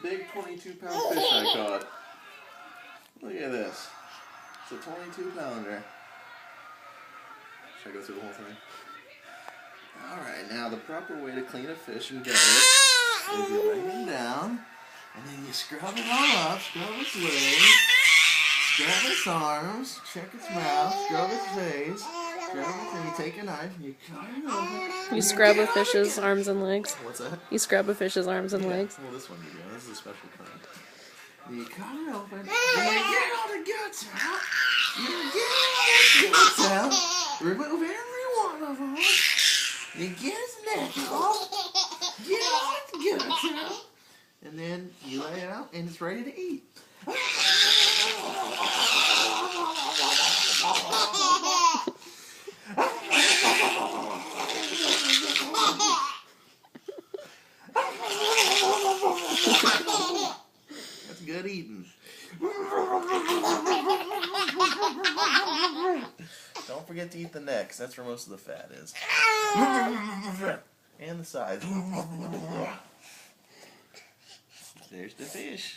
big 22-pound fish I caught. Look at this. It's a 22-pounder. Should I go through the whole thing? Alright, now the proper way to clean a fish and gut it is you lay him down, and then you scrub it all up, scrub its legs, scrub its arms, check its mouth, scrub its face, scrub it, and you take a knife and you cut it open. You scrub a fish's arms and legs? What's that? You scrub a fish's arms and legs? Well, this one you do. This is a special kind. You cut it open, and you get all the guts out. You get all the guts out. Remove every one of them. You get his neck off. Get all the guts out. And then you lay it out, and it's ready to eat. That's good eating. Don't forget to eat the neck, 'cause that's where most of the fat is. And the sides. There's the fish.